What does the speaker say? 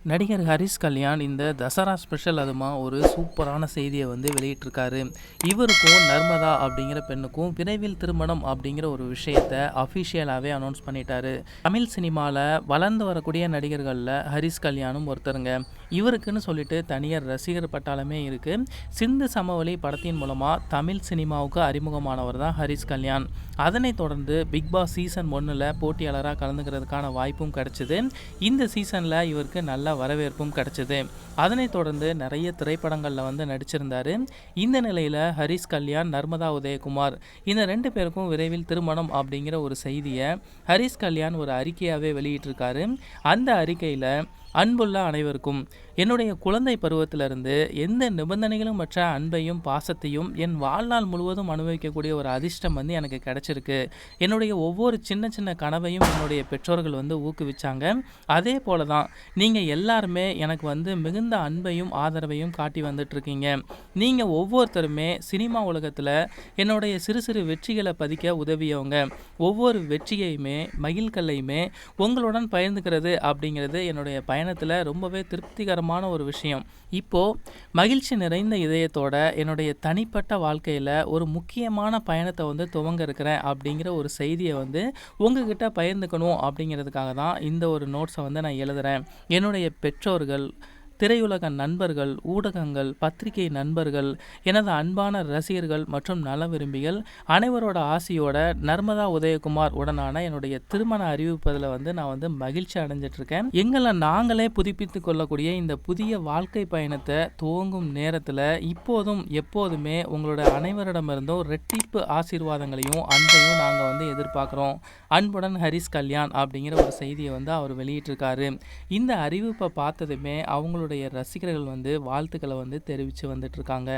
நடிகர் ஹரிஷ் கல்யாண் இந்த தசரா ஸ்பெஷல் அதுமா ஒரு சூப்பரான செய்தியை வந்து வெளியிட்டிருக்காரு. இவருக்கும் நர்மதா அப்படிங்கிற பெண்ணுக்கும் விரைவில் திருமணம் அப்படிங்கிற ஒரு விஷயத்தை அஃபிஷியலாகவே அனௌன்ஸ் பண்ணிட்டாரு. தமிழ் சினிமாவில் வளர்ந்து வரக்கூடிய நடிகர்களில் ஹரிஷ் கல்யாணும் ஒருத்தருங்க. இவருக்குன்னு சொல்லிட்டு தனியார் ரசிகர் பட்டாளமே இருக்கு. சிந்து சமவெளி படத்தின் மூலமாக தமிழ் சினிமாவுக்கு அறிமுகமானவர் தான் ஹரிஷ் கல்யாண். அதனைத் தொடர்ந்து பிக் பாஸ் சீசன் 1 போட்டியாளராக கலந்துக்கிறதுக்கான வாய்ப்பும் கிடைச்சிது. இந்த சீசனில் இவருக்கு நல்ல வரவேற்பும் கிடைச்சது. அதனைத் தொடர்ந்து நிறைய திரைப்படங்களில் வந்து நடிச்சிருந்தார். இந்த நிலையில் ஹரிஷ் கல்யாண், நர்மதா உதயகுமார் இந்த 2 பேருக்கும் விரைவில் திருமணம் அப்படிங்கிற ஒரு செய்தியை ஹரிஷ் கல்யாண் ஒரு அறிக்கையாகவே வெளியிட்டிருக்காரு. அந்த அறிக்கையில் அன்புள்ள அனைவருக்கும் என்னுடைய குழந்தை பருவத்திலிருந்து எந்த நிபந்தனைகளும் மற்ற அன்பையும் பாசத்தையும் என் வாழ்நாள் முழுவதும் அனுபவிக்கக்கூடிய ஒரு அதிர்ஷ்டம் வந்து எனக்கு கிடைச்சிருக்கு. என்னுடைய ஒவ்வொரு சின்ன சின்ன கனவையும் என்னுடைய பெற்றோர்கள் வந்து ஊக்குவிச்சாங்க. அதே போல தான் நீங்கள் எல்லாருமே எனக்கு வந்து மிகுந்த அன்பையும் ஆதரவையும் காட்டி வந்துட்டுருக்கீங்க. நீங்கள் ஒவ்வொருத்தருமே சினிமா உலகத்தில் என்னுடைய சிறு சிறு வெற்றிகளை பதிக்க உதவியவங்க. ஒவ்வொரு வெற்றியையுமே மகிழ்கல்லையுமே உங்களுடன் பகிர்ந்துக்கிறது அப்படிங்கிறது என்னுடைய பயணத்தில் ரொம்பவே திருப்திகரமான ஒரு விஷயம். இப்போது மகிழ்ச்சி நிறைந்த இதயத்தோட என்னுடைய தனிப்பட்ட வாழ்க்கையில் ஒரு முக்கியமான பயணத்தை வந்து துவங்க இருக்கிறேன் அப்படிங்கிற ஒரு செய்தியை வந்து உங்ககிட்ட பகிர்ந்துக்கணும் அப்படிங்கிறதுக்காக தான் இந்த ஒரு நோட்ஸை வந்து நான் எழுதுகிறேன். என்னுடைய பெற்றோர்கள், திரையுலக நண்பர்கள், ஊடகங்கள், பத்திரிகை நண்பர்கள், எனது அன்பான ரசிகர்கள் மற்றும் நல விரும்பிகள் அனைவரோட ஆசையோட நர்மதா உதயகுமார் உடனான என்னுடைய திருமண அறிவிப்பதில் வந்து நான் வந்து மகிழ்ச்சி அடைஞ்சிட்ருக்கேன். எங்களை நாங்களே புதுப்பித்து கொள்ளக்கூடிய இந்த புதிய வாழ்க்கை பயணத்தை துவங்கும் நேரத்தில் இப்போதும் எப்போதுமே உங்களோட அனைவரிடமிருந்தும் ரெட்டிப்பு ஆசீர்வாதங்களையும் அன்பையும் நாங்கள் வந்து எதிர்பார்க்குறோம். அன்புடன் ஹரிஷ் கல்யாண் அப்படிங்கிற ஒரு செய்தியை வந்து அவர் வெளியிட்டிருக்காரு. இந்த அறிவிப்பை பார்த்ததுமே அவங்களுடைய ரசிகர்கள் வந்து வாழ்த்துக்களை வந்து தெரிவித்து வந்துட்டுருக்காங்க.